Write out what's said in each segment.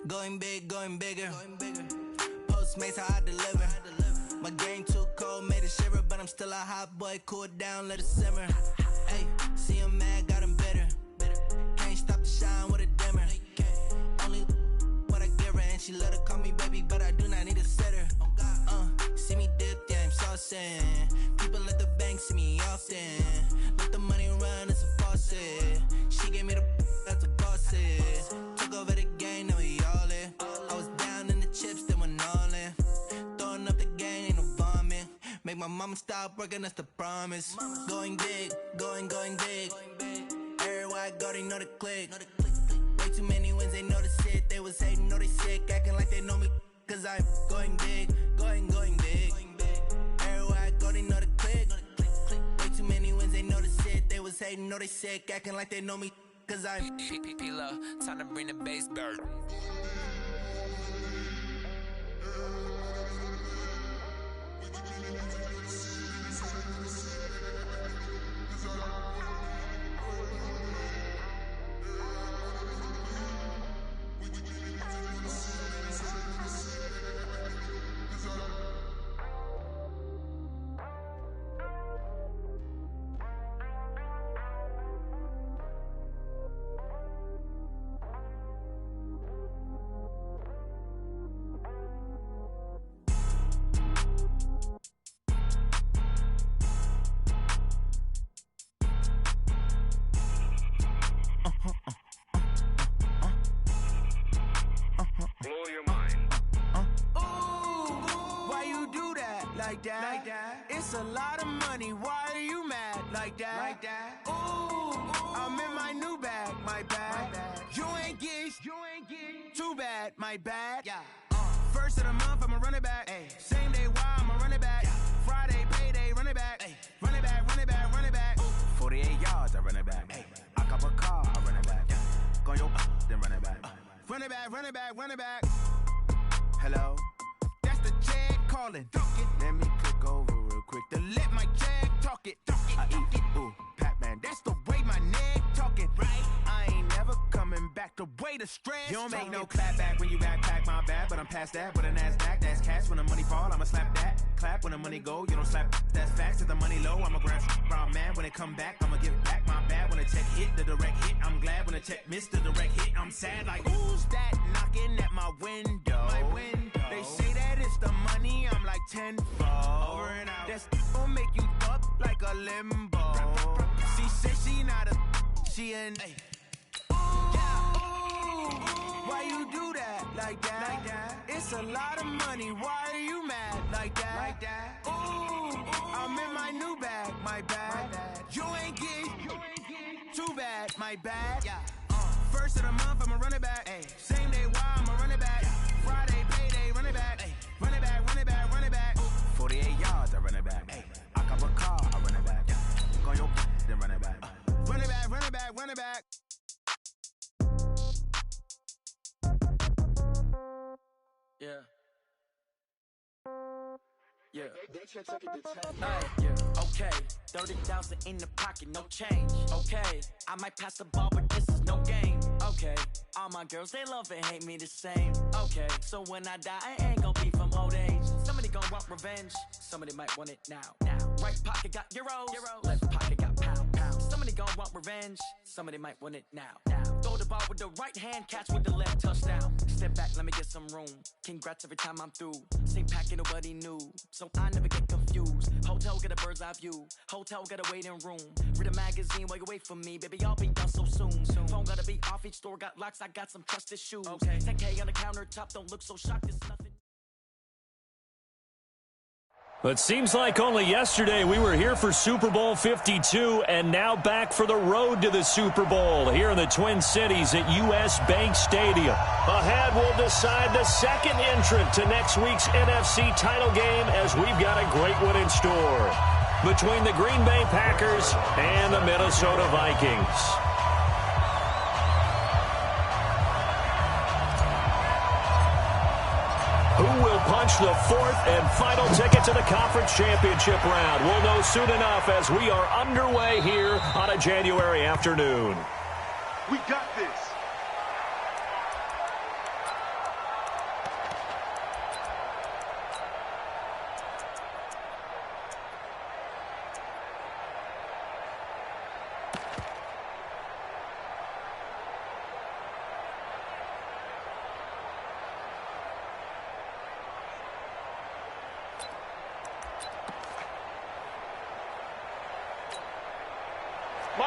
Going big, going bigger. Postmates, how I deliver. My game too cold, made it shiver, but I'm still a hot boy. Cool it down, let it simmer. Hey, see him mad, got him bitter. Can't stop the shine with a dimmer. Only what I give her, and she let her call me baby, but I do not need a sitter. See me dip, yeah, I'm saucing. People at the bank see me often. Let the money run, it's a faucet. She gave me the that's a boss is. Took over the game, now we all in. I was down in the chips, then went all in. Throwing up the game, ain't no vomit. Make my mama stop working, that's the promise. Going big, going big. Everywhere I go, they know the click. Way too many wins, they know the shit. They was hating, know they sick, acting like they know me. Cause I'm going big, going big. Everywhere I go, they know the click. Way too many wins, they know the shit. They was hating, know they sick, acting like they know me. Cause I'm P-P-P-Love, time to bring the bass bird. Like that. It's a lot of money. Why are you mad like that? Ooh, I'm in my new bag, my bad. You ain't get too bad, my bad. Yeah. First of the month, I'ma run it back. Ay. Same day, why I'ma run it back. Friday, payday, run it back. Ay. Run it back, run it back, run it back. Ooh. 48 yards, I run it back. Ay. I cop a car, I run it back. Yeah. Go yo, then run it back. Run it back, run it back, run it back. Hello? That's the Jag calling. Let me click over real quick to let my Jag talk it. I eat it, ooh, Pac-Man. That's the way my neck talking. Right? I ain't never coming back the way the stress. You don't make no clap back when you backpack, my bad, but I'm past that. With a NASDAQ, that's cash. When the money fall, I'ma slap that. Clap when the money go, you don't slap. That's facts. If the money low, I'ma grab brown man. When it come back, I'ma give back my bad. When the check hit, the direct hit. I'm glad when the check missed the direct hit. I'm sad like, who's that knocking at my window? My window. They say that it's the money, I'm like 10 over and out. That's gon' make you up like a limbo. She said she not a, she an ooh, why you do that like that? It's a lot of money, why are you mad like that? Ooh, I'm in my new bag, my bad. You ain't get too bad, my bad. First of the month, I'ma run it back. Ay. Same day, why I'ma run it back. Friday, payday, run it back. Ay. Run it back, run it back, run it back. 48 yards, I run it back. Ay. I cop a car, I run it back. Go yo, then run it back. Run it back, run it back, run it back. Yeah. Yeah. Okay, 30,000 in the pocket, no change. Okay, I might pass the ball, but this is no game. Okay, all my girls, they love and hate me the same. Okay, so when I die, I ain't gon' be from old age. Somebody gon' want revenge, somebody might want it now. Right pocket got euros, left pocket got pound. Somebody gon' want revenge, somebody might want it now. Throw the ball with the right hand, catch with the left, touchdown. Step back, let me get some room. Congrats every time I'm through. Same packet, nobody knew, so I never get confused. Hotel get a bird's eye view, hotel get a waiting room. Read a magazine while you wait for me, baby, I'll be done so soon. Phone gotta be off, each store got locks, I got some trusted shoes. 10K on the countertop, don't look so shocked, it's nothing. It seems like only yesterday we were here for Super Bowl 52 and now back for the road to the Super Bowl here in the Twin Cities at US Bank Stadium. Ahead, we'll decide the second entrant to next week's NFC title game as we've got a great one in store between the Green Bay Packers and the Minnesota Vikings. Who will punch the fourth and final ticket to the conference championship round? We'll know soon enough as we are underway here on a January afternoon. We got this.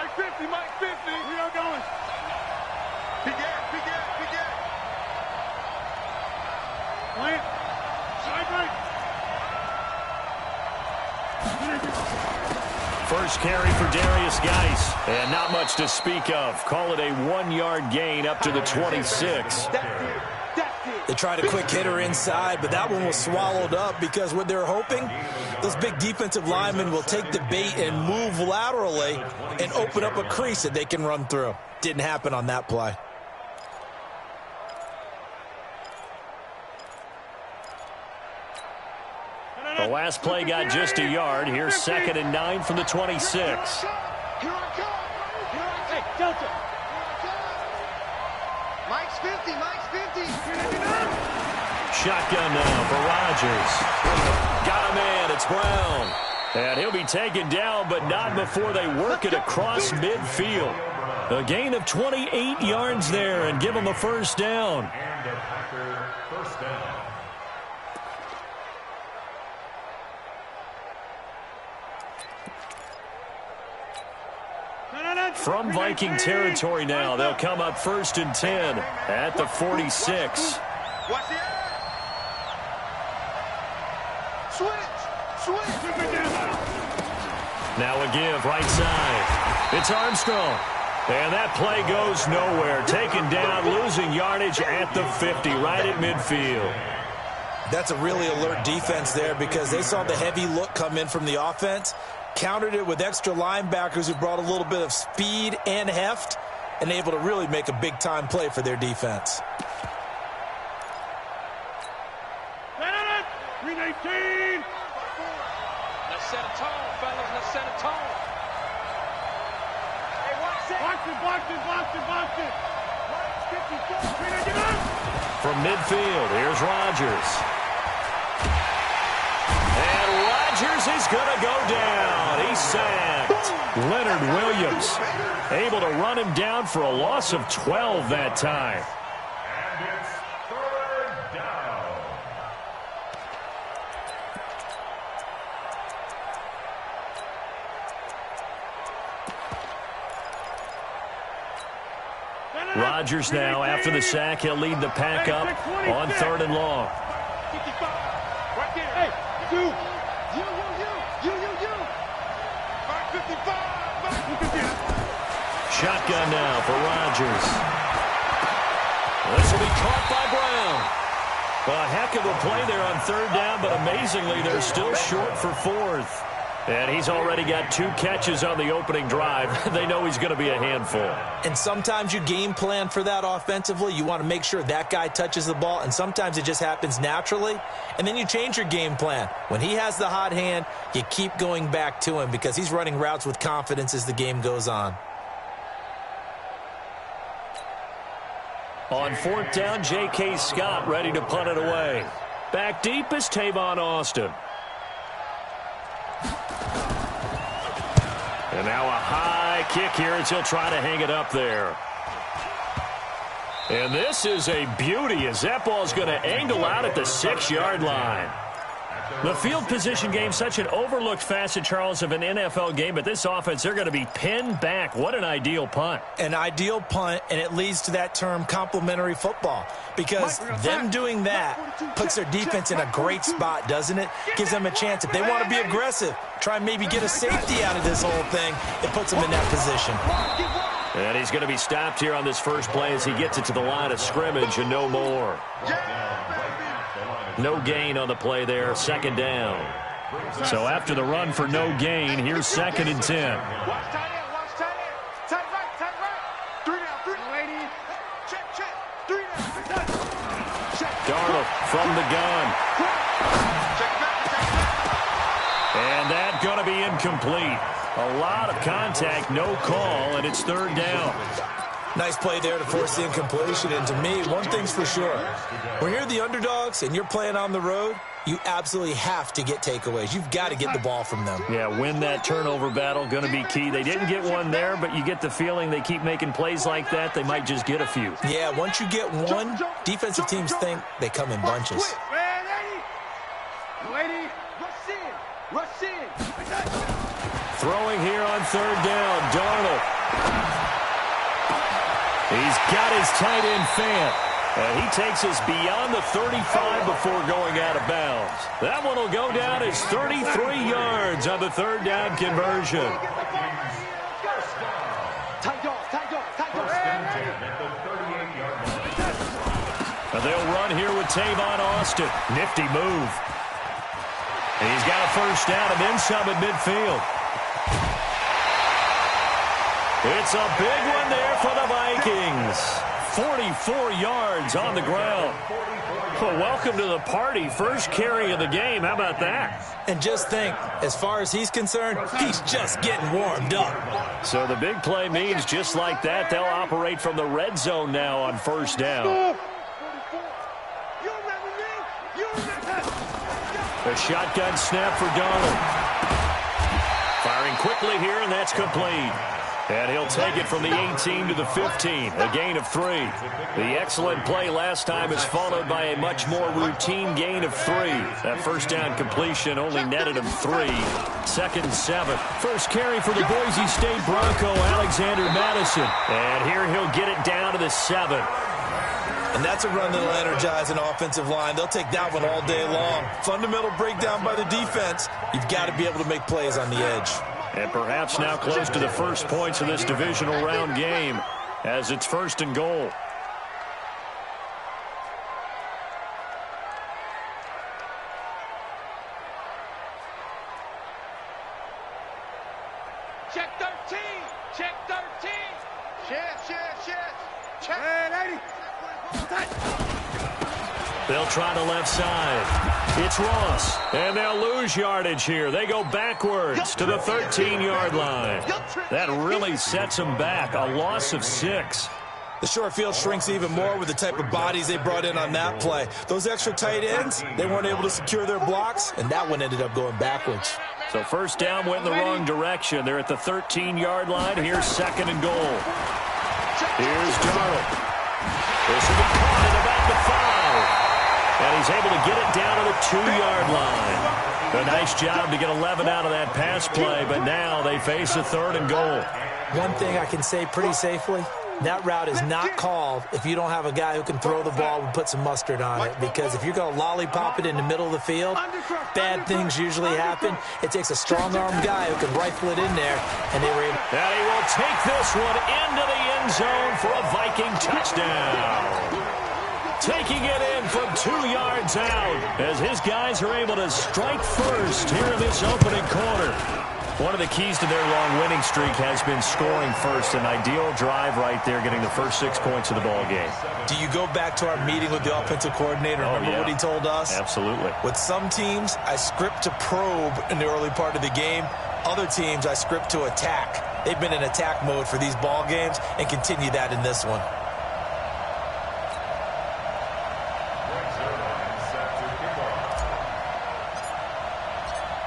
Mike 50, Mike 50. We are going. Begin. Plant. Side right. First carry for Darius Geis, and not much to speak of. Call it a 1-yard gain up to the 26. They tried a quick hitter inside, but that one was swallowed up because what they're hoping, those big defensive linemen will take the bait and move laterally and open up a crease that they can run through. Didn't happen on that play. The last play got just a yard. Here's 2nd and 9 from the 26. Here I come. Hey, Delta. Mike's 50. Shotgun now for Rodgers. Got him in. It's Brown. And he'll be taken down, but not before they work it across midfield. A gain of 28 yards there and give him a first down. And a Packer first down. From Viking territory now, they'll come up 1st and 10 at the 46. Watch the air. Switch. Now a give right side. It's Armstrong. And that play goes nowhere. Taken down, losing yardage at the 50, right at midfield. That's a really alert defense there because they saw the heavy look come in from the offense, countered it with extra linebackers who brought a little bit of speed and heft, and able to really make a big-time play for their defense. 319. Let's set a tone, fellas. Let's set a tone. Hey, watch it. Box it. 54. From midfield, here's Rodgers. And Rodgers is going to go down. He's sacked. Leonard Williams able to run him down for a loss of 12 that time. And it's 3rd down. Rodgers now, after the sack, he'll lead the pack up on 3rd and long. 55. Right there. Hey, you. Mark 55. Shotgun now for Rodgers. This will be caught by Brown. A heck of a play there on 3rd down, but amazingly, they're still short for 4th. And he's already got 2 catches on the opening drive. They know he's going to be a handful. And sometimes you game plan for that offensively. You want to make sure that guy touches the ball, and sometimes it just happens naturally. And then you change your game plan. When he has the hot hand, you keep going back to him because he's running routes with confidence as the game goes on. On 4th down, J.K. Scott ready to punt it away. Back deep is Tavon Austin. And now a high kick here as he'll try to hang it up there. And this is a beauty as that ball's going to angle out at the 6-yard line. The field position game, such an overlooked facet, Charles, of an NFL game, but this offense, they're going to be pinned back. What an ideal punt. An ideal punt, and it leads to that term complementary football because them doing that puts their defense in a great spot, doesn't it? Gives them a chance. If they want to be aggressive, try and maybe get a safety out of this whole thing, it puts them in that position. And he's going to be stopped here on this first play as he gets it to the line of scrimmage and no more. No gain on the play there, 2nd down. So after the run for no gain, here's 2nd and 10. Watch tight end. Tight right. 3 down. Check. 3 down. Darnold from the gun. And that's going to be incomplete. A lot of contact, no call, and it's 3rd down. Nice play there to force the incompletion. And to me, one thing's for sure. When you're the underdogs and you're playing on the road, you absolutely have to get takeaways. You've got to get the ball from them. Yeah, win that turnover battle, going to be key. They didn't get one there, but you get the feeling they keep making plays like that, they might just get a few. Yeah, once you get one, defensive teams think they come in bunches. Rush in. Throwing here on 3rd down, Darnold. Got his tight end fan. And he takes us beyond the 35 before going out of bounds. That one will go down as 33 yards on the third down conversion. And they'll run here with Tavon Austin. Nifty move. And he's got a first down and then some at midfield. It's a big one there for the Vikings. 44 yards on the ground. Well, welcome to the party. First carry of the game. How about that? And just think, as far as he's concerned, he's just getting warmed up. So the big play means just like that, they'll operate from the red zone now on first down. A shotgun snap for Darnold. Firing quickly here, and that's complete. And he'll take it from the 18 to the 15, a gain of 3. The excellent play last time is followed by a much more routine gain of 3. That first down completion only netted him 3. Second and 7. First carry for the Boise State Bronco, Alexander Madison. And here he'll get it down to the 7. And that's a run that'll energize an offensive line. They'll take that one all day long. Fundamental breakdown by the defense. You've got to be able to make plays on the edge. And perhaps now close to the first points of this divisional round game as it's first and goal. Check 13. Check 13. Check. Hey, lady. They'll try the left side. It's Ross, and they'll lose yardage here. They go backwards to the 13-yard line. That really sets them back, a loss of 6. The short field shrinks even more with the type of bodies they brought in on that play. Those extra tight ends, they weren't able to secure their blocks, and that one ended up going backwards. So first down went in the wrong direction. They're at the 13-yard line. Here's second and goal. Here's Darnold. This will be caught at about the 5. And he's able to get it down to the 2-yard line. A nice job to get 11 out of that pass play, but now they face a third and goal. One thing I can say pretty safely, that route is not called if you don't have a guy who can throw the ball and put some mustard on it. Because if you're going to lollipop it in the middle of the field, bad things usually happen. It takes a strong-armed guy who can rifle it in there, and they were able. And he will take this one into the end zone for a Viking touchdown. Taking it in from 2 yards out as his guys are able to strike first here in this opening quarter. One of the keys to their long winning streak has been scoring first. An ideal drive right there, getting the first 6 points of the ball game. Do you go back to our meeting with the offensive coordinator? Remember what he told us? Absolutely. With some teams, I script to probe in the early part of the game. Other teams, I script to attack. They've been in attack mode for these ball games and continue that in this one.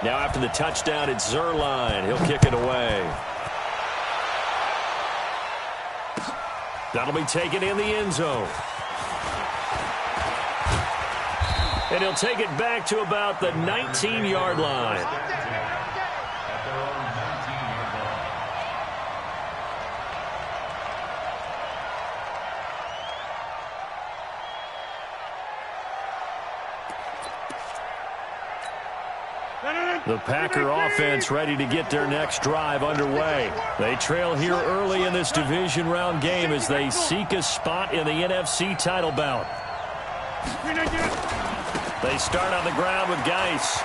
Now after the touchdown, it's Zerline. He'll kick it away. That'll be taken in the end zone. And he'll take it back to about the 19-yard line. The Packer offense ready to get their next drive underway. They trail here early in this division round game as they seek a spot in the NFC title bout. They start on the ground with Geis.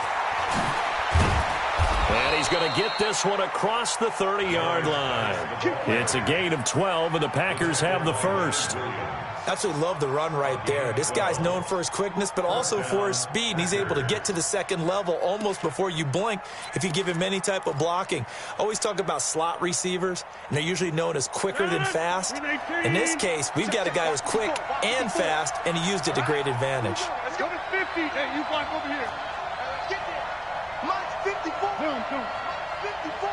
And he's going to get this one across the 30-yard line. It's a gain of 12, and the Packers have the first. Absolutely love the run right there. This guy's known for his quickness, but also for his speed. And he's able to get to the second level almost before you blink if you give him any type of blocking. Always talk about slot receivers, and they're usually known as quicker than fast. In this case, we've got a guy who's quick and fast, and he used it to great advantage. Let's go to 50. Hey, you block over here. Get there. Mine's 54. Boom. 54.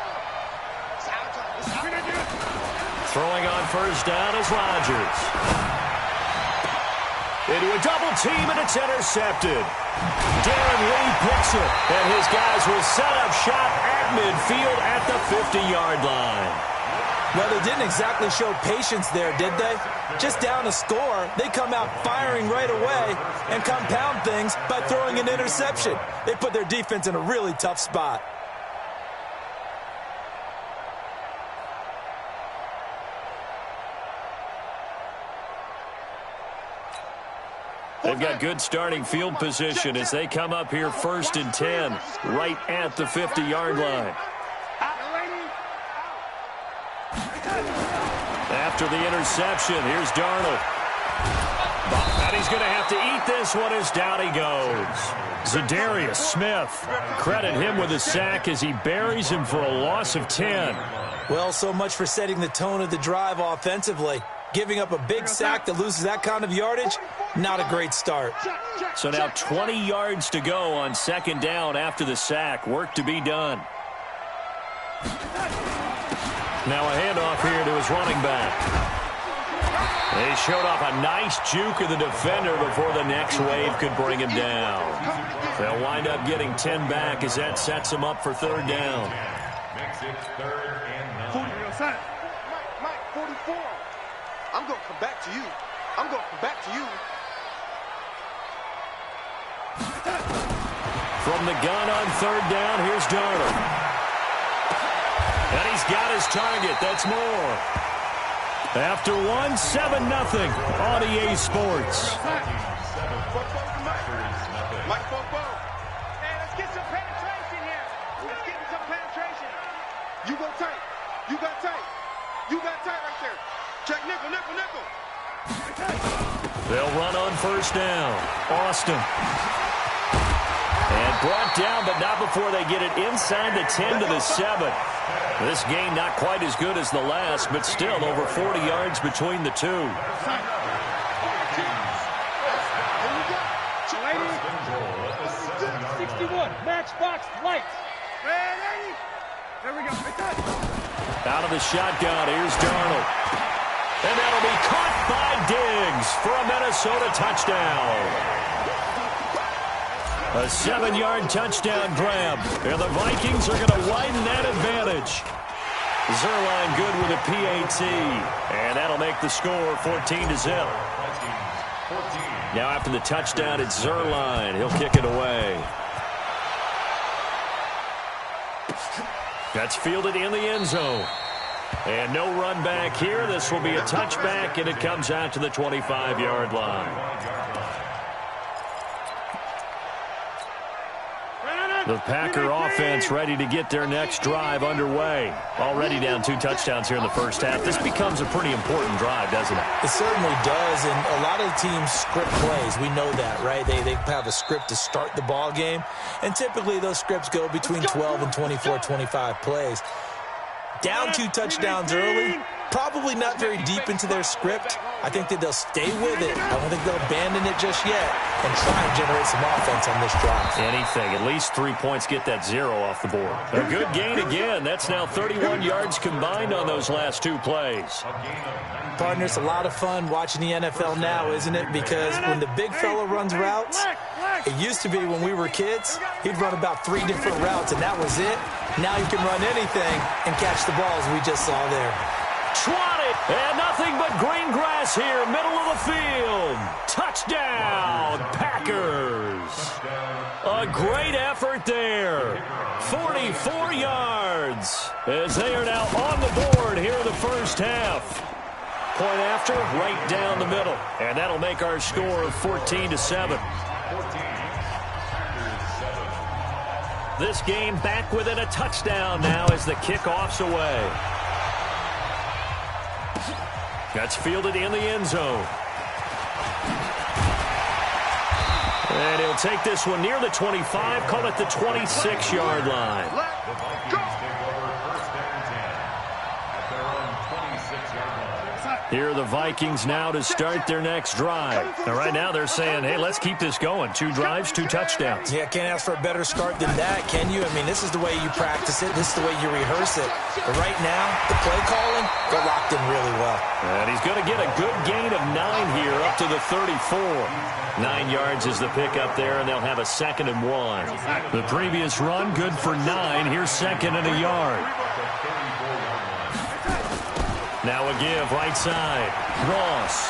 Throwing on first down is Rodgers. Into a double team, and it's intercepted. Darren Lee picks it, and his guys will set up shop at midfield at the 50-yard line. Well, they didn't exactly show patience there, did they? Just down a score, they come out firing right away and compound things by throwing an interception. They put their defense in a really tough spot. They've got good starting field position as they come up here 1st and 10, right at the 50-yard line. After the interception, here's Darnold. And he's going to have to eat this one as down he goes. Zadarius Smith, credit him with a sack as he buries him for a loss of 10. Well, so much for setting the tone of the drive offensively. Giving up a big sack that loses that kind of yardage, not a great start. So now 20 yards to go on 2nd down after the sack. Work to be done. Now a handoff here to his running back. They showed off a nice juke of the defender before the next wave could bring him down. They'll wind up getting 10 back as that sets them up for 3rd down. Makes it 3rd and 9. Mike, 44. I'm going to come back to you. I'm going to come back to you. From the gun on 3rd down, here's Darnold. And he's got his target. That's more. After 1, 7-0 on EA Sports. Mike, hey, let's get some penetration here. Let's get some penetration. You go tight. You got tight. You got tight right there. Check nickel. They'll run on 1st down. Austin. And brought down, but not before they get it inside the 10 to the 7. This game not quite as good as the last, but still over 40 yards between the two. 61, matchbox lights. There we go. Out of the shotgun, here's Darnold. And that'll be caught by Diggs for a Minnesota touchdown. A 7-yard touchdown grab. And the Vikings are going to widen that advantage. Zerline good with a PAT. And that'll make the score 14-0. Now after the touchdown, it's Zerline. He'll kick it away. That's fielded in the end zone. And no run back here. This will be a touchback, and it comes out to the 25-yard line. The Packer offense ready to get their next drive underway. Already down 2 touchdowns here in the first half. This becomes a pretty important drive, doesn't it? It certainly does, and a lot of teams script plays. We know that, right? They have a script to start the ball game, and typically those scripts go between 12 and 24, 25 plays. Down 2 touchdowns early, probably not very deep into their script. I think that they'll stay with it. I don't think they'll abandon it just yet and try and generate some offense on this drive. Anything. At least 3 points, get that 0 off the board. A good gain again. That's now 31 yards combined on those last 2 plays. Partner, it's a lot of fun watching the NFL now, isn't it? Because when the big fella runs routes, it used to be when we were kids, he'd run about 3 different routes, and that was it. Now he can run anything and catch the balls we just saw there. Swatted, and nothing but green grass here, middle of the field. Touchdown, Packers. A great effort there. 44 yards as they are now on the board here in the first half. Point after, right down the middle. And that'll make our score 14-7. This game back within a touchdown now as the kickoff's away. That's fielded in the end zone. And he'll take this one near the 25, call it the 26-yard line. Here are the Vikings now to start their next drive. And right now they're saying, hey, let's keep this going. 2 drives, 2 touchdowns. Yeah, can't ask for a better start than that, can you? I mean, this is the way you practice it. This is the way you rehearse it. But right now, the play calling, they're locked in really well. And he's going to get a good gain of 9 here up to the 34. 9 yards is the pickup there, and they'll have a 2nd and 1. The previous run, good for 9. Here's 2nd and a yard. Now a give, right side. Ross.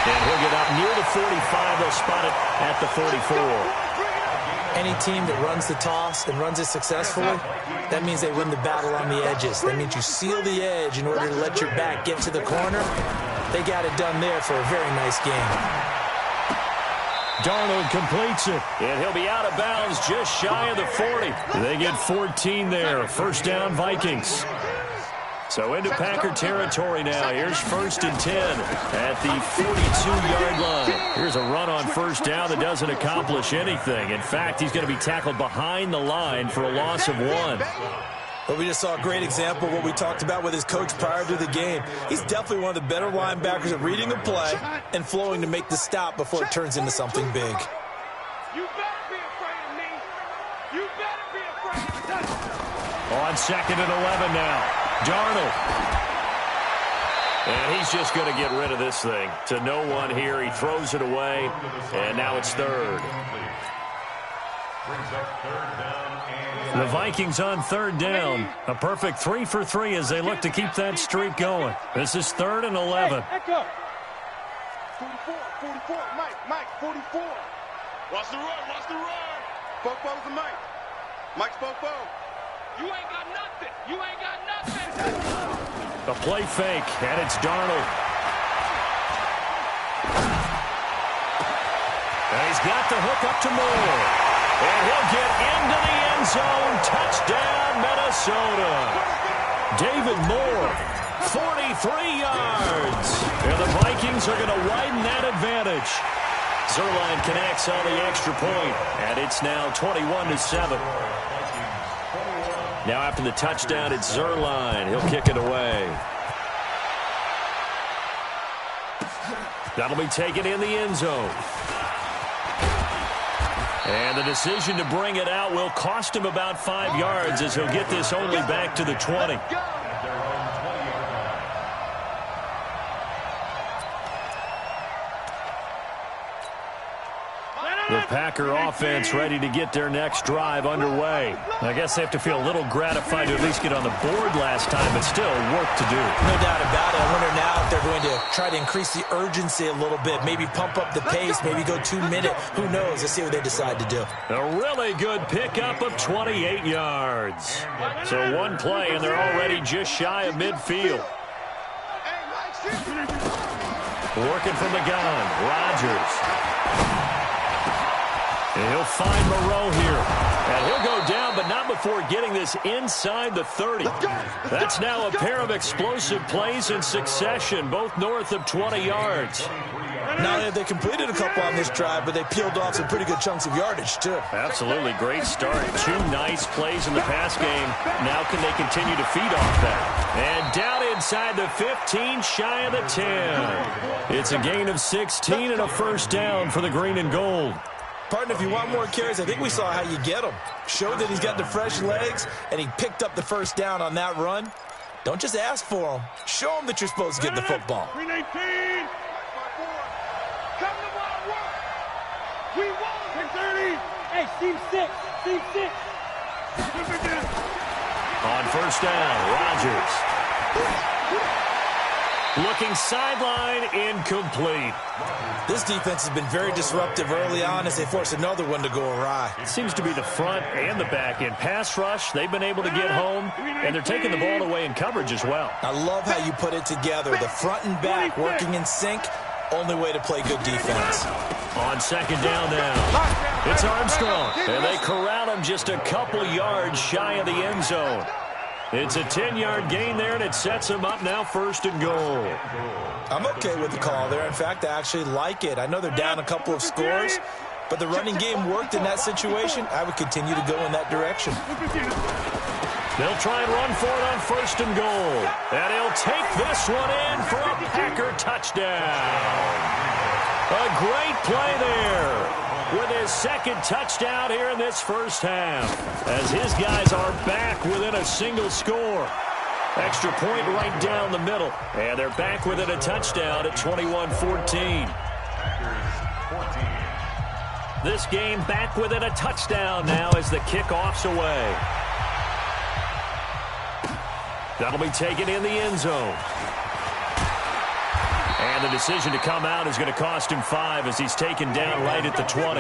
And he'll get up near the 45. They'll spot it at the 44. Any team that runs the toss and runs it successfully, that means they win the battle on the edges. That means you seal the edge in order to let your back get to the corner. They got it done there for a very nice game. Darnold completes it, and he'll be out of bounds just shy of the 40. They get 14 there. First down, Vikings. So into Packer territory now. Here's 1st and 10 at the 42-yard line. Here's a run on first down that doesn't accomplish anything. In fact, he's going to be tackled behind the line for a loss of 1. Well, we just saw a great example of what we talked about with his coach prior to the game. He's definitely one of the better linebackers at reading a play and flowing to make the stop before it turns into something big. You better be afraid of me. You better be afraid of me. On 2nd and 11 now. Darnold. And he's just going to get rid of this thing. To no one here. He throws it away. And now it's 3rd. The Vikings on 3rd down. A perfect 3 for 3 as they look to keep that streak going. This is 3rd and 11. Hey, echo. 44, Mike, 44. Watch the run. Bo's the Mike. Mike's Bo. You ain't got nothing. A play fake, and it's Darnold. And he's got the hook up to Moore. And he'll get into the end zone. Touchdown, Minnesota. David Moore, 43 yards. And the Vikings are going to widen that advantage. Zerline connects on the extra point, and it's now 21-7. Now after the touchdown, it's Zerline. He'll kick it away. That'll be taken in the end zone. And the decision to bring it out will cost him about 5 yards as he'll get this only back to the 20. The Packer offense ready to get their next drive underway. I guess they have to feel a little gratified to at least get on the board last time, but still work to do. No doubt about it. I wonder now if they're going to try to increase the urgency a little bit, maybe pump up the pace, maybe go 2-minute. Who knows? Let's see what they decide to do. A really good pickup of 28 yards. So one play, and they're already just shy of midfield. Working from the gun, Rodgers. And he'll find Moreau here. And he'll go down, but not before getting this inside the 30. That's now a pair of explosive plays in succession, both north of 20 yards. Not only have they completed a couple on this drive, but they peeled off some pretty good chunks of yardage, too. Absolutely. Great start. 2 nice plays in the pass game. Now can they continue to feed off that? And down inside the 15, shy of the 10. It's a gain of 16 and a first down for the green and gold. Partner, if you want more carries, I think we saw how you get them. Showed that he's got the fresh legs, and he picked up the first down on that run. Don't just ask for them. Show them that you're supposed to get the football. 319. Come to my work. We won. 30. Hey, team 6. On first down, Rodgers. Looking sideline, incomplete. This defense has been very disruptive early on as they force another one to go awry. It seems to be the front and the back end. Pass rush, they've been able to get home, and they're taking the ball away in coverage as well. I love how you put it together. The front and back working in sync, only way to play good defense. On second down now, it's Armstrong, and they corral him just a couple yards shy of the end zone. It's a 10-yard gain there, and it sets him up now first and goal. I'm okay with the call there. In fact, I actually like it. I know they're down a couple of scores, but the running game worked in that situation. I would continue to go in that direction. They'll try and run for it on first and goal. And he'll take this one in for a Packer touchdown. A great play there with his second touchdown here in this first half, as his guys are back within a single score. Extra point right down the middle, and they're back within a touchdown at 21-14. This game back within a touchdown now as the kickoff's away. That'll be taken in the end zone. And the decision to come out is going to cost him 5 as he's taken down right at the 20.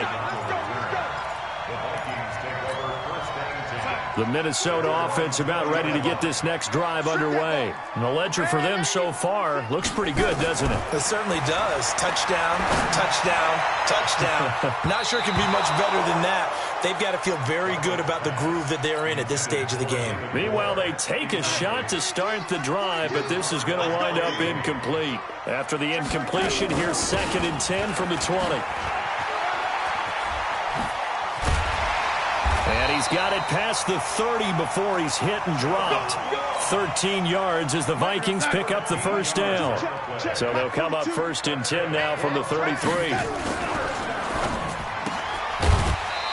The Minnesota offense about ready to get this next drive underway. And the ledger for them so far looks pretty good, doesn't it? It certainly does. Touchdown, touchdown, touchdown. Not sure it can be much better than that. They've got to feel very good about the groove that they're in at this stage of the game. Meanwhile, they take a shot to start the drive, but this is going to wind up incomplete. After the incompletion, here's 2nd and 10 from the 20. And he's got it past the 30 before he's hit and dropped. 13 yards as the Vikings pick up the first down. So they'll come up 1st and 10 now from the 33.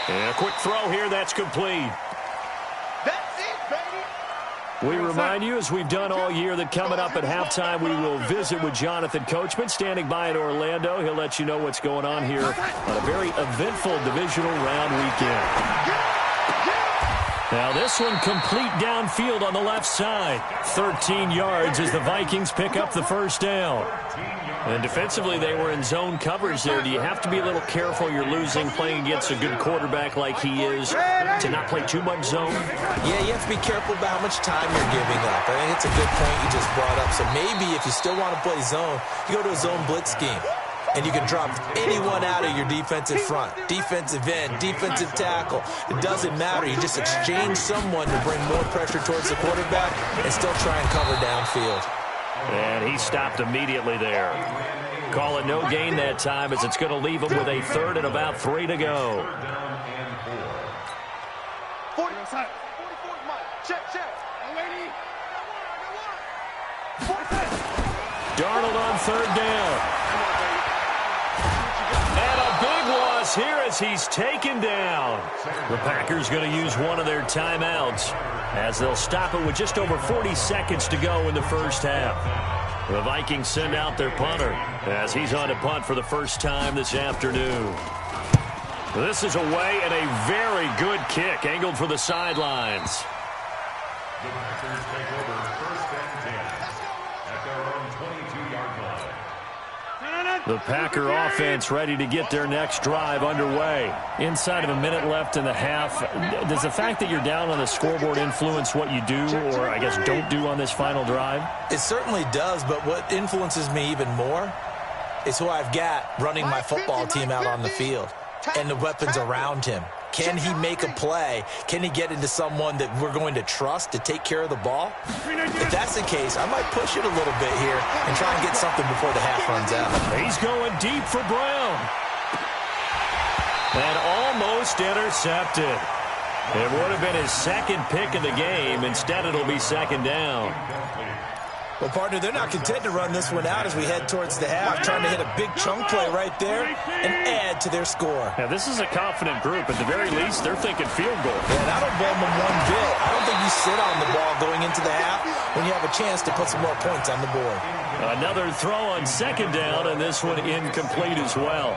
And a quick throw here, that's complete. That's it, baby. We remind you, as we've done all year, that coming up at halftime, we will visit with Jonathan Coachman, standing by in Orlando. He'll let you know what's going on here on a very eventful divisional round weekend. Now this one complete downfield on the left side. 13 yards as the Vikings pick up the first down. And defensively, they were in zone coverage there. Do you have to be a little careful? You're losing, playing against a good quarterback like he is, to not play too much zone? Yeah, you have to be careful about how much time you're giving up. I think it's a good point you just brought up. So maybe if you still want to play zone, you go to a zone blitz scheme. And you can drop anyone out of your defensive front. Defensive end, defensive tackle. It doesn't matter. You just exchange someone to bring more pressure towards the quarterback and still try and cover downfield. And he stopped immediately there. Call it no gain that time as it's going to leave him with a 3rd and about 3 to go. 40 side. 44 Mike. Check. Darnold on 3rd down. And a big loss here as he's taken down. The Packers going to use one of their timeouts as they'll stop it with just over 40 seconds to go in the first half. The Vikings send out their punter as he's on to punt for the first time this afternoon. This is away and a very good kick angled for the sidelines. The Packers take over 1st and 10 at their own 22-yard line. The Packer offense ready to get their next drive underway. Inside of a minute left in the half, does the fact that you're down on the scoreboard influence what you do, or I guess don't do on this final drive? It certainly does, but what influences me even more is who I've got running my football team out on the field and the weapons around him. Can he make a play? Can he get into someone that we're going to trust to take care of the ball? If that's the case, I might push it a little bit here and try and get something before the half runs out. He's going deep for Brown. And almost intercepted. It would have been his 2nd pick of the game. Instead, it'll be 2nd down. Well, partner, they're not content to run this one out as we head towards the half, trying to hit a big chunk play right there and add to their score. Now, this is a confident group. At the very least, they're thinking field goal. Yeah, and I don't blame them one bit. I don't think you sit on the ball going into the half when you have a chance to put some more points on the board. Another throw on 2nd down, and this one incomplete as well.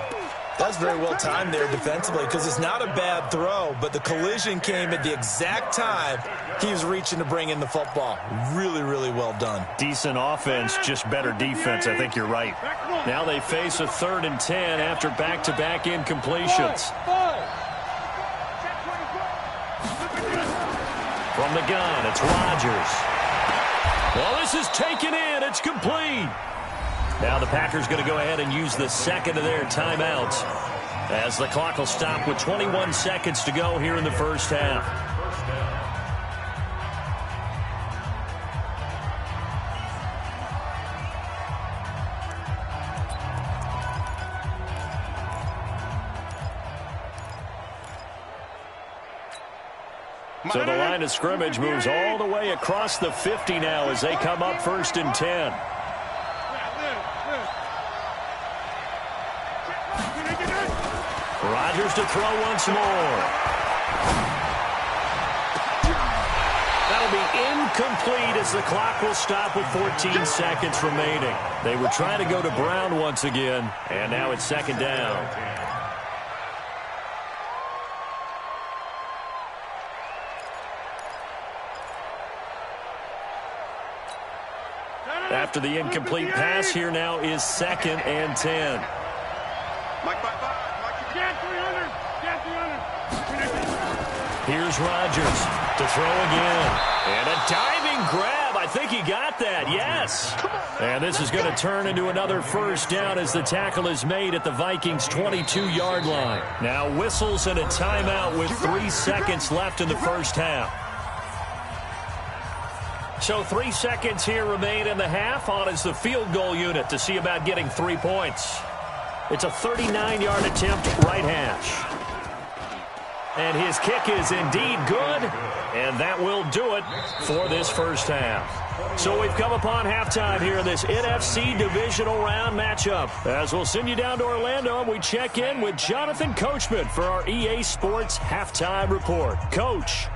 That's very well timed there defensively because it's not a bad throw, but the collision came at the exact time he was reaching to bring in the football. Really, really well done. Decent offense, just better defense. I think you're right. Now they face a 3rd and 10 after back-to-back incompletions. From the gun, it's Rodgers. Well, this is taken in. It's complete. Now the Packers going to go ahead and use the 2nd of their timeouts as the clock will stop with 21 seconds to go here in the first half. So the line of scrimmage moves all the way across the 50 now as they come up 1st and 10. Rodgers to throw once more. That'll be incomplete as the clock will stop with 14 seconds remaining. They were trying to go to Brown once again, and now it's 2nd down. after the incomplete pass. Here now is 2nd and 10. Here's Rodgers to throw again. And a diving grab. I think he got that. Yes. And this is going to turn into another first down as the tackle is made at the Vikings' 22-yard line. Now whistles and a timeout with 3 seconds left in the first half. So 3 seconds here remain in the half. On is the field goal unit to see about getting 3 points. It's a 39-yard attempt, right hash. And his kick is indeed good, and that will do it for this first half. So we've come upon halftime here in this NFC Divisional Round matchup. As we'll send you down to Orlando, we check in with Jonathan Coachman for our EA Sports Halftime Report. Coach.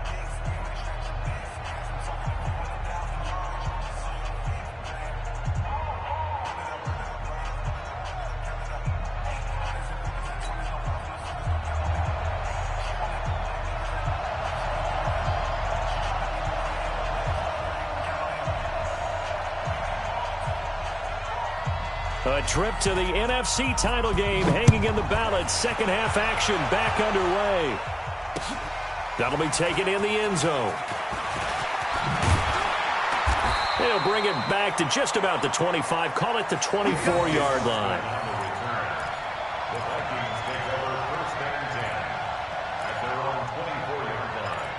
A trip to the NFC title game hanging in the balance. Second half action back underway. That'll be taken in the end zone. They'll bring it back to just about the 25. Call it the 24-yard line. The Vikings take over 1st and 10 at their own 24-yard line.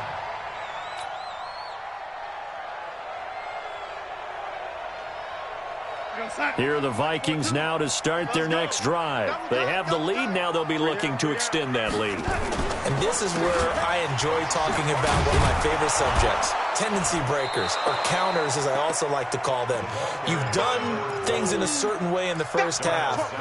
Here are the Vikings now to start their next drive. They have the lead. Now they'll be looking to extend that lead. And this is where I enjoy talking about one of my favorite subjects, tendency breakers, or counters as I also like to call them. You've done things in a certain way in the first half,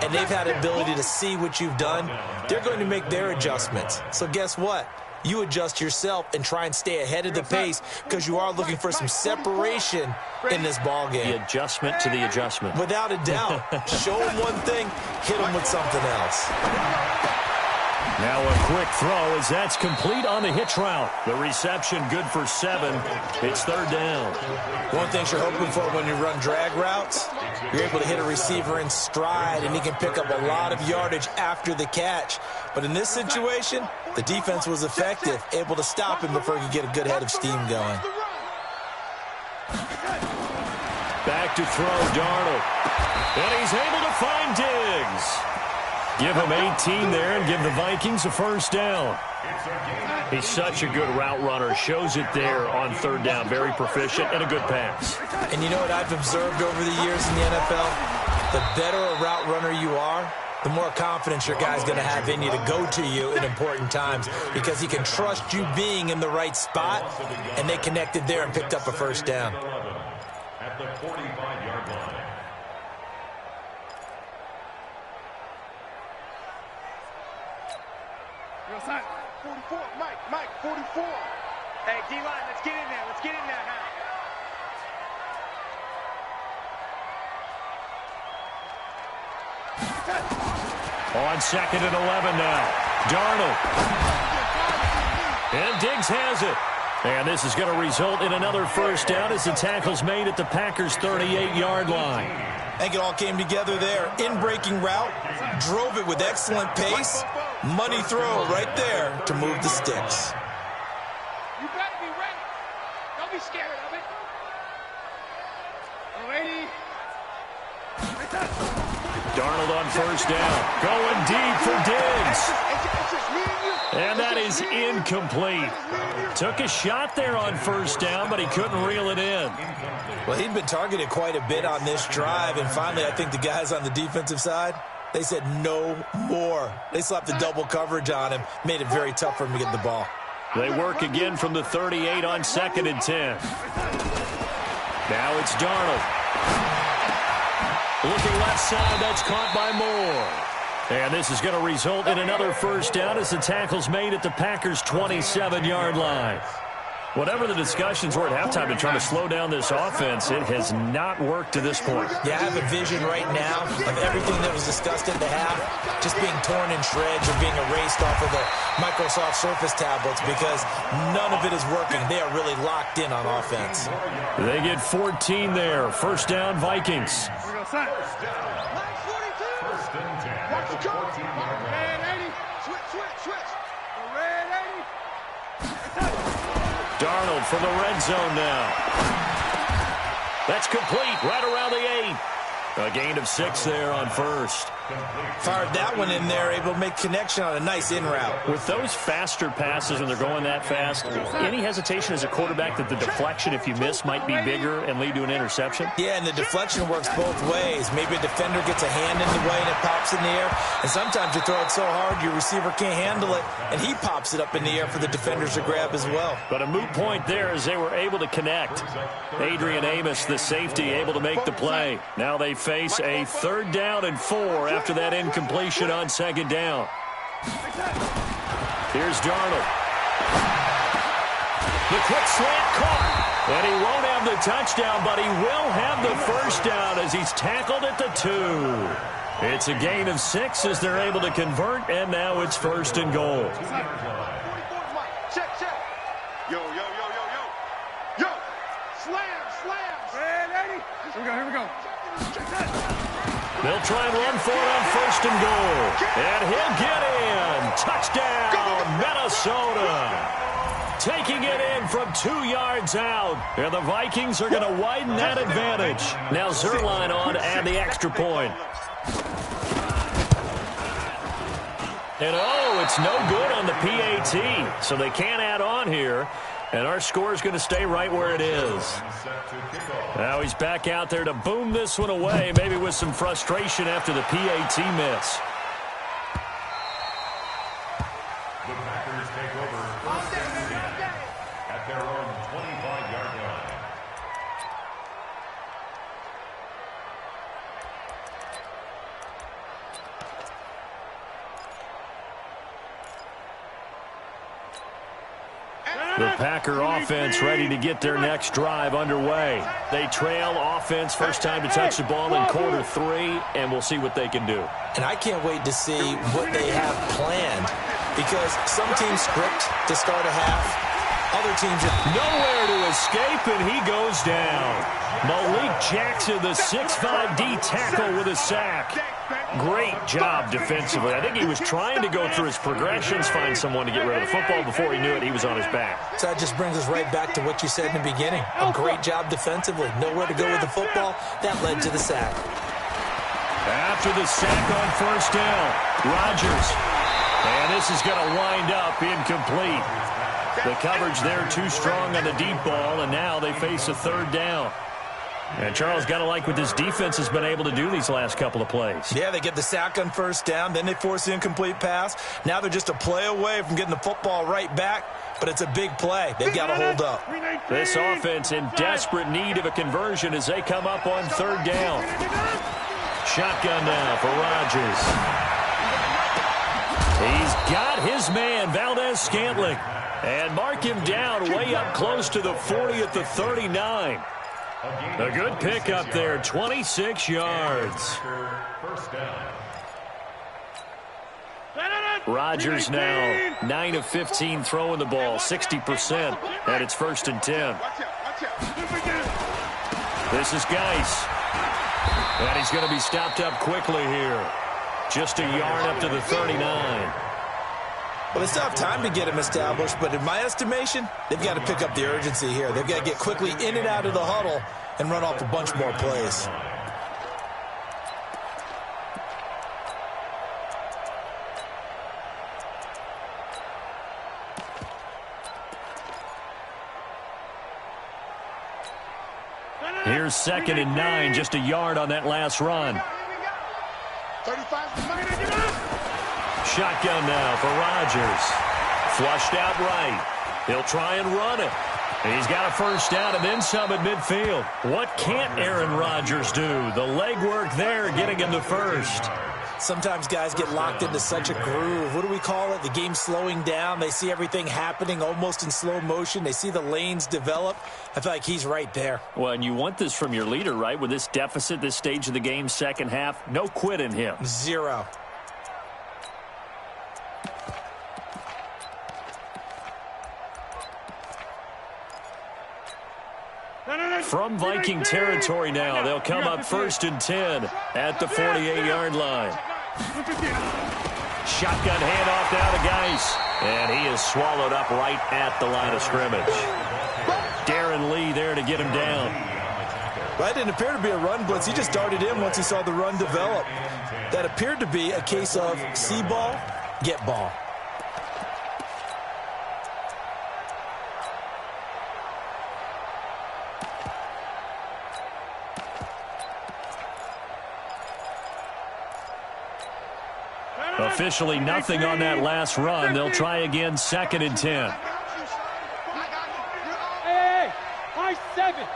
and they've had the ability to see what you've done. They're going to make their adjustments. So guess what? You adjust yourself and try and stay ahead of the pace because you are looking for some separation in this ball game. The adjustment to the adjustment. Without a doubt. Show them one thing, hit them with something else. Now a quick throw as that's complete on the hitch route. The reception good for 7. It's 3rd down. One thing you're hoping for when you run drag routes, you're able to hit a receiver in stride and he can pick up a lot of yardage after the catch. But in this situation, the defense was effective, able to stop him before he could get a good head of steam going. Back to throw, Darnold. And he's able to find Diggs. Give him 18 there and give the Vikings a first down. He's such a good route runner. Shows it there on 3rd down. Very proficient and a good pass. And you know what I've observed over the years in the NFL? The better a route runner you are, the more confidence your guy's going to have in you to go to you in important times because he can trust you being in the right spot, and they connected there and picked up a first down. At the 45-yard line. Real side. 44. Mike, 44. Hey, D-line, let's get in there. Let's get in there now. On 2nd and 11 now. Darnold. And Diggs has it. And this is going to result in another first down as the tackle's made at the Packers' 38-yard line. I think it all came together there. In-breaking route, drove it with excellent pace. Money throw right there to move the sticks. You better be ready. Don't be scared of it. Ready. Darnold on first down. Going deep for Diggs. And that is incomplete. Took a shot there on first down, but he couldn't reel it in. Well, he'd been targeted quite a bit on this drive, and finally I think the guys on the defensive side, they said no more. They slapped the double coverage on him, made it very tough for him to get the ball. They work again from the 38 on 2nd and 10. Now it's Darnold. Looking left side, that's caught by Moore. And this is going to result in another first down as the tackle's made at the Packers' 27-yard line. Whatever the discussions were at halftime to try to slow down this offense, it has not worked to this point. Yeah, I have a vision right now of everything that was discussed at the half just being torn in shreds or being erased off of the Microsoft Surface tablets because none of it is working. They are really locked in on offense. They get 14 there. First down, Vikings. First and 10. Watch the 14-yard line. Red 80. Switch. The red 80. Darnold from the red zone now. That's complete right around the 8. A gain of 6 there on first. Fired that one in there, able to make connection on a nice in route. With those faster passes when they're going that fast, any hesitation as a quarterback that the deflection, if you miss, might be bigger and lead to an interception? Yeah, and the deflection works both ways. Maybe a defender gets a hand in the way and it pops in the air. And sometimes you throw it so hard your receiver can't handle it, and he pops it up in the air for the defenders to grab as well. But a moot point there as they were able to connect. Adrian Amos, the safety, able to make the play. Now they face a 3rd down and 4 after that incompletion on 2nd down. Here's Darnold. The quick slant caught. And he won't have the touchdown, but he will have the first down as he's tackled at the 2. It's a gain of 6 as they're able to convert, and now it's 1st and goal. Check. Yo. Slam. Red 80. Here we go. Check that. They'll try and run for it on 1st and goal. And he'll get in. Touchdown, Minnesota. Taking it in from 2 yards out. And the Vikings are going to widen that advantage. Now Zerline on to add the extra point. And it's no good on the PAT. So they can't add on here. And our score is going to stay right where it is. Now he's back out there to boom this one away, maybe with some frustration after the PAT miss. The Packers take over first and 10 at their own 25-yard line. The Packer offense ready to get their next drive underway. They trail offense first time to touch the ball in quarter 3, and we'll see what they can do. And I can't wait to see what they have planned because some teams script to start a half. Other teams are nowhere to escape, and he goes down. Malik Jackson, the 6'5" D tackle with a sack. Great job defensively. I think he was trying to go through his progressions, find someone to get rid of the football. Before he knew it, he was on his back. So that just brings us right back to what you said in the beginning. A great job defensively. Nowhere to go with the football. That led to the sack. After the sack on 1st down, Rodgers. And this is going to wind up incomplete. The coverage there too strong on the deep ball, and now they face a 3rd down. And Charles, got to like what this defense has been able to do these last couple of plays. Yeah, they get the sack on 1st down, then they force the incomplete pass. Now they're just a play away from getting the football right back, but it's a big play. They've got to hold up. This offense in desperate need of a conversion as they come up on 3rd down. Shotgun now for Rodgers. He's got his man, Valdez-Scantling. And mark him down way up close to the 40 at the 39. A good pick up there, 26 yards. Rodgers now 9 of 15 throwing the ball, 60%, and it's 1st and 10. This is Geis. And he's going to be stopped up quickly here. Just a yard up to the 39. Well, they still have time to get him established, but in my estimation, they've got to pick up the urgency here. They've got to get quickly in and out of the huddle and run off a bunch more plays. Here's 2nd and 9, just a yard on that last run. 35. Shotgun now for Rodgers. Flushed out right. He'll try and run it. He's got a 1st down and then some at midfield. What can't Aaron Rodgers do? The legwork there getting him the 1st. Sometimes guys get locked into such a groove. What do we call it? The game's slowing down. They see everything happening almost in slow motion. They see the lanes develop. I feel like he's right there. Well, and you want this from your leader, right? With this deficit, this stage of the game, second half, no quit in him. Zero. From Viking territory now, they'll come up 1st and 10 at the 48-yard line. Shotgun handoff now to Geis, and he is swallowed up right at the line of scrimmage. Darren Lee there to get him down. Well, that didn't appear to be a run blitz. He just darted in once he saw the run develop. That appeared to be a case of see ball, get ball. Officially nothing on that last run. They'll try again, 2nd and 10. Hey, high 7.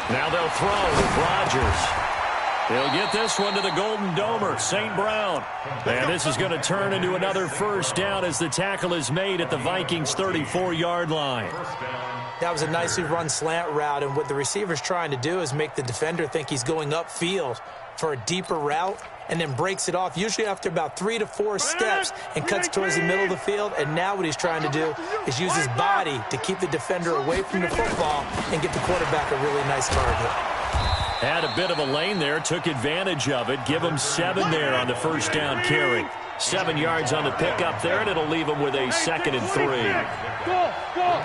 Now they'll throw with Rodgers. He'll get this one to the Golden Domer, St. Brown. And this is going to turn into another first down as the tackle is made at the Vikings' 34-yard line. That was a nicely run slant route, and what the receiver's trying to do is make the defender think he's going upfield for a deeper route and then breaks it off, usually after about 3 to 4 steps, and cuts towards the middle of the field. And now what he's trying to do is use his body to keep the defender away from the football and get the quarterback a really nice target. Had a bit of a lane there, took advantage of it. Give him 7 there on the first down carry. 7 yards on the pickup there, and it'll leave him with a 2nd and 3. Go, go.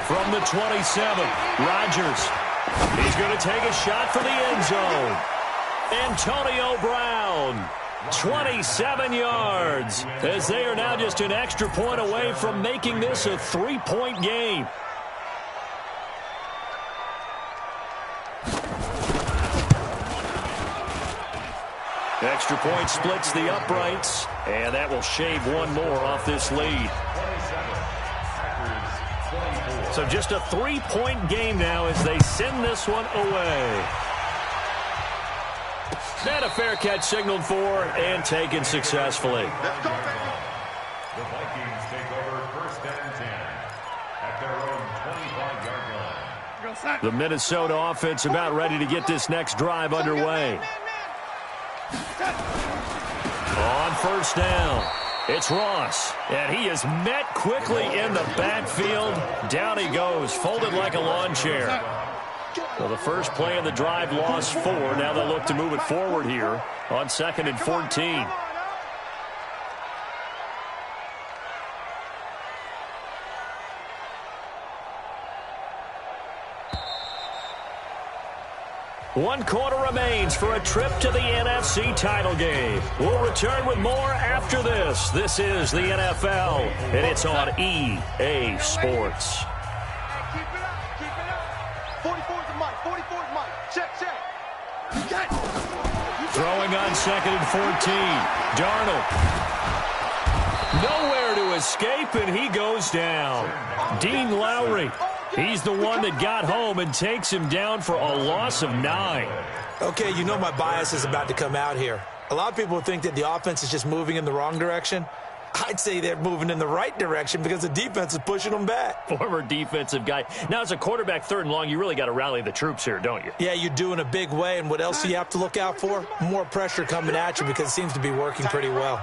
From the 27, Rodgers. He's going to take a shot for the end zone. Antonio Brown, 27 yards, as they are now just an extra point away from making this a 3-point game. Extra point splits the uprights, and that will shave one more off this lead. So just a 3-point game now as they send this one away. And a fair catch signaled for and taken successfully. Let's go, baby. The Vikings take over 1st and 10 at their own 25-yard line. The Minnesota offense about ready to get this next drive underway. On first down, it's Ross, and he is met quickly in the backfield. Down he goes, folded like a lawn chair. Well, the first play of the drive lost 4. Now they'll look to move it forward here on 2nd and 14. One quarter remains for a trip to the NFC title game. We'll return with more after this. This is the NFL, and it's on EA Sports. Hey, keep it up, keep it up. 44's the mic, 44's mic. Check, check. You got it. Throwing on 2nd and 14. Darnold. Nowhere to escape, and he goes down. Dean Lowry. He's the one that got home and takes him down for a loss of 9. Okay, you know my bias is about to come out here. A lot of people think that the offense is just moving in the wrong direction. I'd say they're moving in the right direction because the defense is pushing them back. Former defensive guy. Now, as a quarterback 3rd and long, you really got to rally the troops here, don't you? Yeah, you do in a big way. And what else do you have to look out for? More pressure coming at you because it seems to be working pretty well.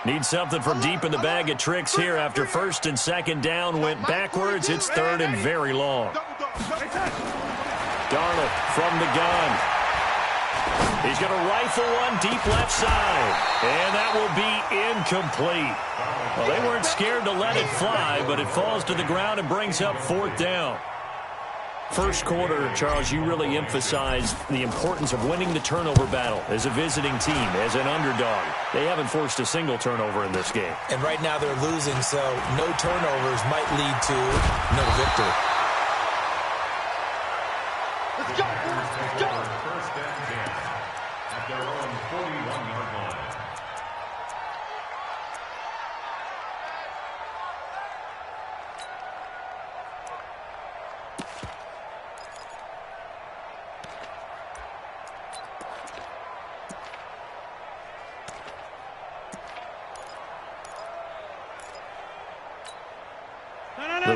Need something from deep in the bag of tricks here after 1st and 2nd down went backwards. It's 3rd and very long. Darnold from the gun. He's going to rifle one deep left side. And that will be incomplete. Well, they weren't scared to let it fly, but it falls to the ground and brings up 4th down. First quarter, Charles, you really emphasized the importance of winning the turnover battle as a visiting team, as an underdog. They haven't forced a single turnover in this game. And right now they're losing, so no turnovers might lead to no victory. Let's go, let's go. 1st and 10 at their own 41-yard line.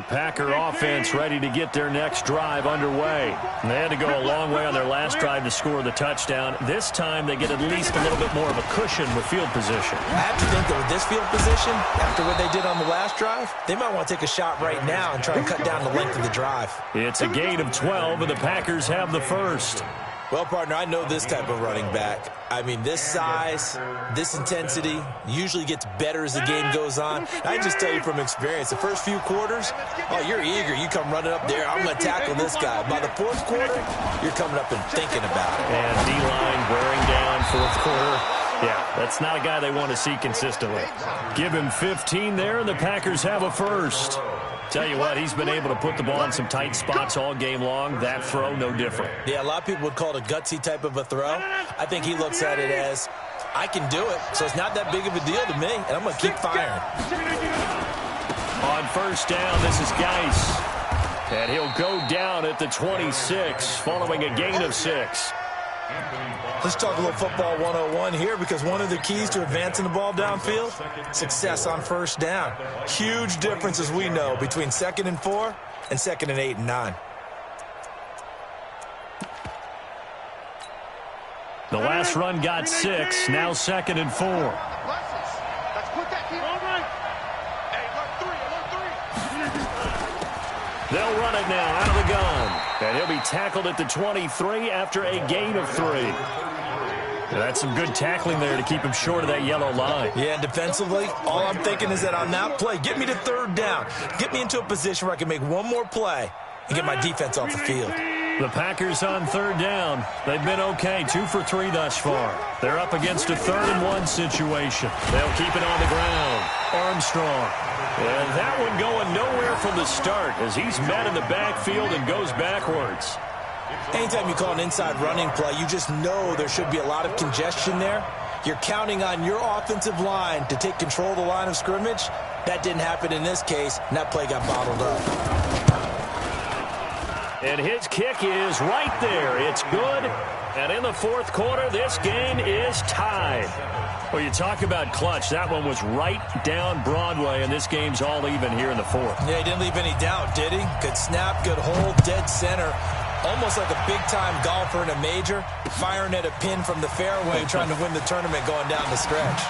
Packer offense ready to get their next drive underway. And they had to go a long way on their last drive to score the touchdown. This time they get at least a little bit more of a cushion with field position. I have to think that with this field position, after what they did on the last drive, they might want to take a shot right now and try and cut down the length of the drive. It's a gain of 12, and the Packers have the first. Well, partner, I know this type of running back. I mean, this size, this intensity usually gets better as the game goes on. I just tell you from experience, the first few quarters, oh, you're eager. You come running up there, I'm going to tackle this guy. By the fourth quarter, you're coming up and thinking about it. And D-line wearing down fourth quarter. Yeah, that's not a guy they want to see consistently. Give him 15 there, and the Packers have a first. Tell you what, he's been able to put the ball in some tight spots all game long. That throw, no different. Yeah, a lot of people would call it a gutsy type of a throw. I think he looks at it as, I can do it, so it's not that big of a deal to me, and I'm going to keep firing. On first down, this is Geis. And he'll go down at the 26, following a gain of 6. Let's talk a little football 101 here, because one of the keys to advancing the ball downfield, success on first down. Huge difference, as we know, between 2nd and 4 and 2nd and 8 and 9. The last run got 6, now 2nd and 4. Let's put that team on right. Hey, look, 3, They'll run it now out of the gun. And he'll be tackled at the 23 after a gain of 3. That's some good tackling there to keep him short of that yellow line. Yeah, and defensively, all I'm thinking is that on that play, get me to 3rd down. Get me into a position where I can make one more play and get my defense off the field. The Packers on 3rd down. They've been okay, 2 for 3 thus far. They're up against a 3rd and 1 situation. They'll keep it on the ground. Armstrong. And that one going nowhere from the start as he's met in the backfield and goes backwards. Anytime you call an inside running play, you just know there should be a lot of congestion there. You're counting on your offensive line to take control of the line of scrimmage. That didn't happen in this case, and that play got bottled up. And his kick is right there. It's good. And in the 4th quarter, this game is tied. Well, you talk about clutch. That one was right down Broadway, and this game's all even here in the 4th. Yeah, he didn't leave any doubt, did he? Good snap, good hold, dead center. Almost like a big-time golfer in a major, firing at a pin from the fairway, trying to win the tournament going down the stretch.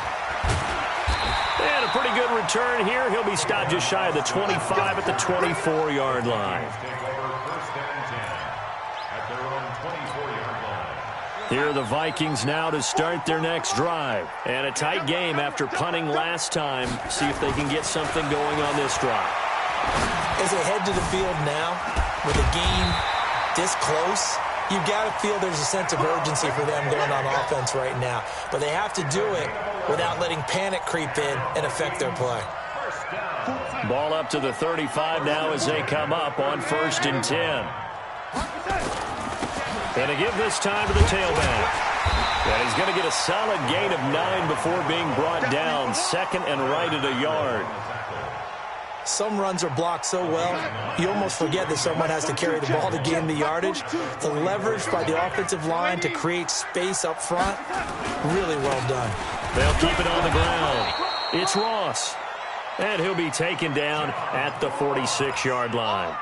And a pretty good return here. He'll be stopped just shy of the 25 at the 24-yard line. Here are the Vikings now to start their next drive. And a tight game after punting last time. See if they can get something going on this drive. As they head to the field now, with a game this close, you've got to feel there's a sense of urgency for them going on offense right now. But they have to do it without letting panic creep in and affect their play. Ball up to the 35 now as they come up on 1st and 10. And to give this time to the tailback. And he's going to get a solid gain of 9 before being brought down. 2nd and right at a yard. Some runs are blocked so well, you almost forget that someone has to carry the ball to gain the yardage. The leverage by the offensive line to create space up front, really well done. They'll keep it on the ground. It's Ross. And he'll be taken down at the 46-yard line.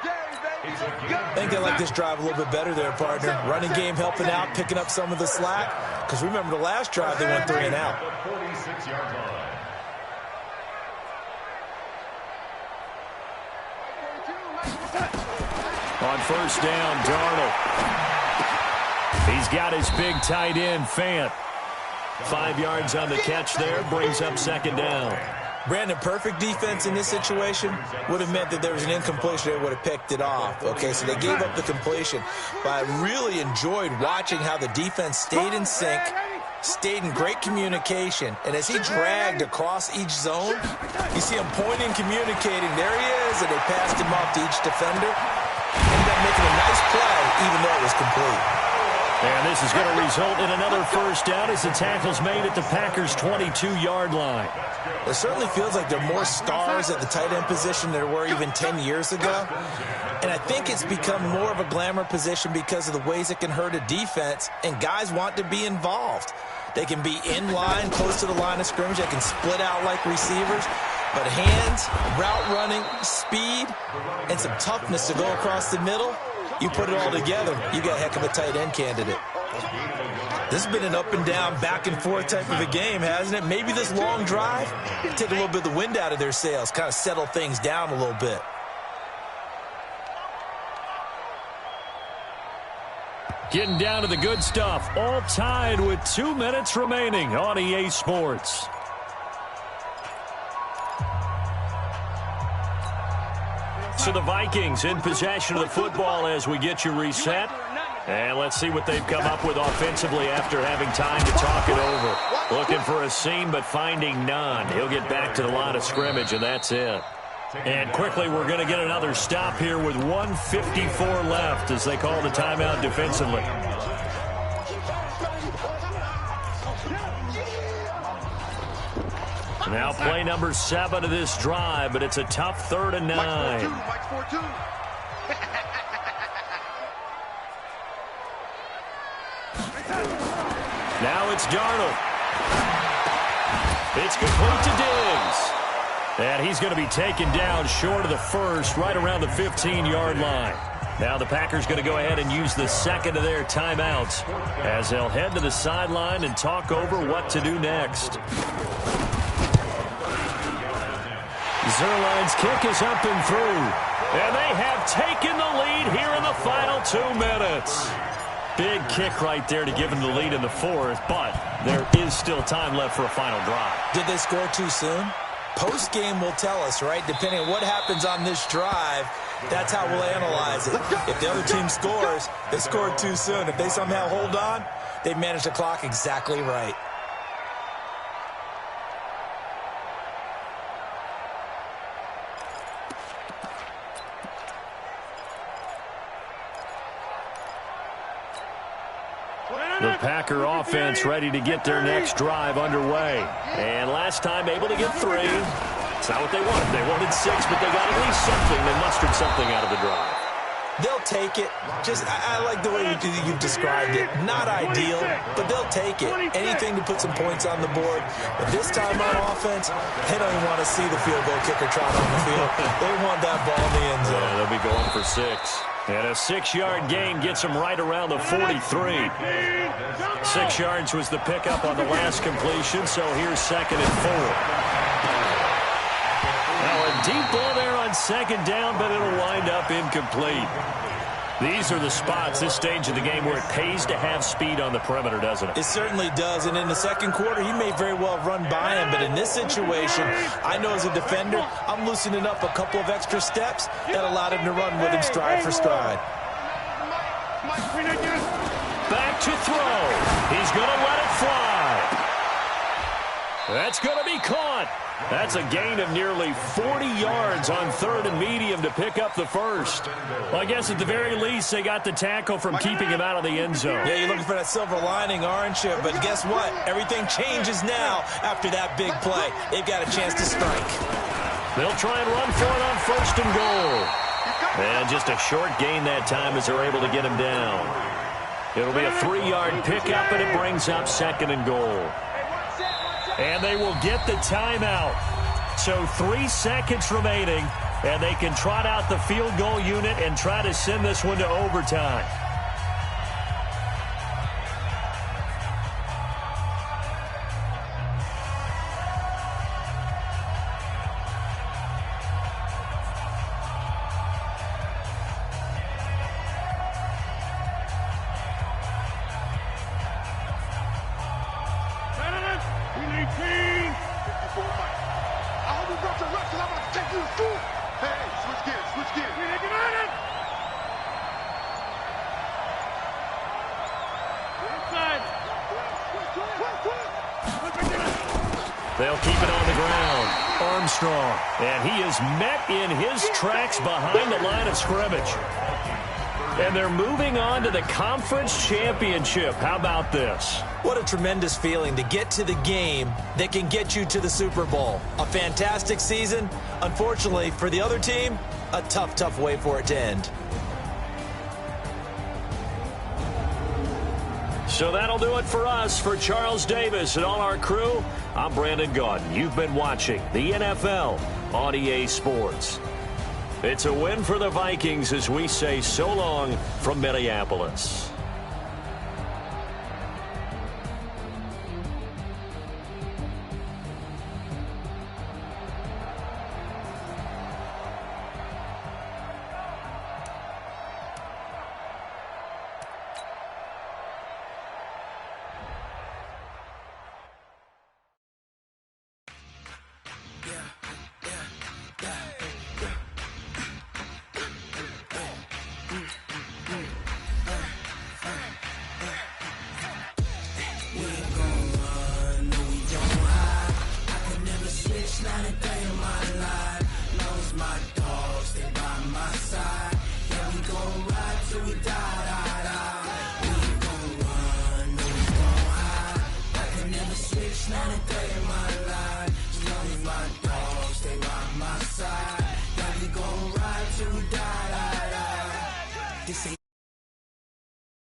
I think they like this drive a little bit better there, partner. Running game helping out, picking up some of the slack. Because remember the last drive, they went 3 and out. On first down, Darnold. He's got his big tight end, Fant. 5 yards on the catch there, brings up 2nd down. Brandon, perfect defense in this situation would have meant that there was an incompletion. They would have picked it off. Okay, so they gave up the completion. But I really enjoyed watching how the defense stayed in sync, stayed in great communication. And as he dragged across each zone, you see him pointing, communicating. There he is, and they passed him off to each defender. Ended up making a nice play, even though it was complete. And this is going to result in another first down as the tackle's made at the Packers' 22-yard line. It certainly feels like there are more stars at the tight end position than there were even 10 years ago. And I think it's become more of a glamour position because of the ways it can hurt a defense, and guys want to be involved. They can be in line, close to the line of scrimmage. They can split out like receivers. But hands, route running, speed, and some toughness to go across the middle, you put it all together, you got a heck of a tight end candidate. This has been an up and down, back and forth type of a game, hasn't it? Maybe this long drive, take a little bit of the wind out of their sails, kind of settle things down a little bit. Getting down to the good stuff, all tied with 2 minutes remaining on EA Sports. So the Vikings in possession of the football as we get you reset. And let's see what they've come up with offensively after having time to talk it over. Looking for a seam, but finding none. He'll get back to the line of scrimmage, and that's it. And quickly, we're going to get another stop here with 1:54 left as they call the timeout defensively. Now play number 7 of this drive, but it's a tough 3rd and 9. Now it's Darnold. It's complete to Diggs. And he's going to be taken down short of the first, right around the 15-yard line. Now the Packers going to go ahead and use the second of their timeouts as they'll head to the sideline and talk over what to do next. Zerline's kick is up and through. And they have taken the lead here in the final 2 minutes. Big kick right there to give them the lead in the 4th, but there is still time left for a final drive. Did they score too soon? Post-game will tell us, right? Depending on what happens on this drive, that's how we'll analyze it. If the other team scores, they scored too soon. If they somehow hold on, they managed the clock exactly right. The Packer offense ready to get their next drive underway. And last time able to get 3. It's not what they wanted. They wanted 6, but they got at least something. They mustered something out of the drive. They'll take it. I like the way you've described it. Not ideal, but they'll take it. Anything to put some points on the board. But this time on offense, they don't even want to see the field goal kicker trot on the field. They want that ball in the end zone. Yeah, they'll be going for 6. And a 6-yard gain gets them right around the 43. 6 yards was the pickup on the last completion, so here's 2nd and 4. Now a deep ball there on 2nd down, but it'll wind up incomplete. These are the spots, this stage of the game, where it pays to have speed on the perimeter, doesn't it? It certainly does, and in the 2nd quarter, he may very well run by him, but in this situation, I know as a defender, I'm loosening up a couple of extra steps that allowed him to run with him stride for stride. Back to throw. He's going to let it fly. That's going to be caught. That's a gain of nearly 40 yards on 3rd and medium to pick up the first. Well, I guess at the very least, they got the tackle from keeping him out of the end zone. Yeah, you're looking for that silver lining, aren't you? But guess what? Everything changes now after that big play. They've got a chance to strike. They'll try and run for it on 1st and goal. And just a short gain that time as they're able to get him down. It'll be a 3-yard pickup, and it brings up 2nd and goal. And they will get the timeout. So 3 seconds remaining, and they can trot out the field goal unit and try to send this one to overtime. They'll keep it on the ground. Armstrong. And he is met in his tracks behind the line of scrimmage. And they're moving on to the conference championship. How about this? What a tremendous feeling to get to the game that can get you to the Super Bowl. A fantastic season. Unfortunately, for the other team, a tough, tough way for it to end. So that'll do it for us. For Charles Davis and all our crew, I'm Brandon Gaudin. You've been watching the NFL on EA Sports. It's a win for the Vikings as we say so long from Minneapolis. This ain't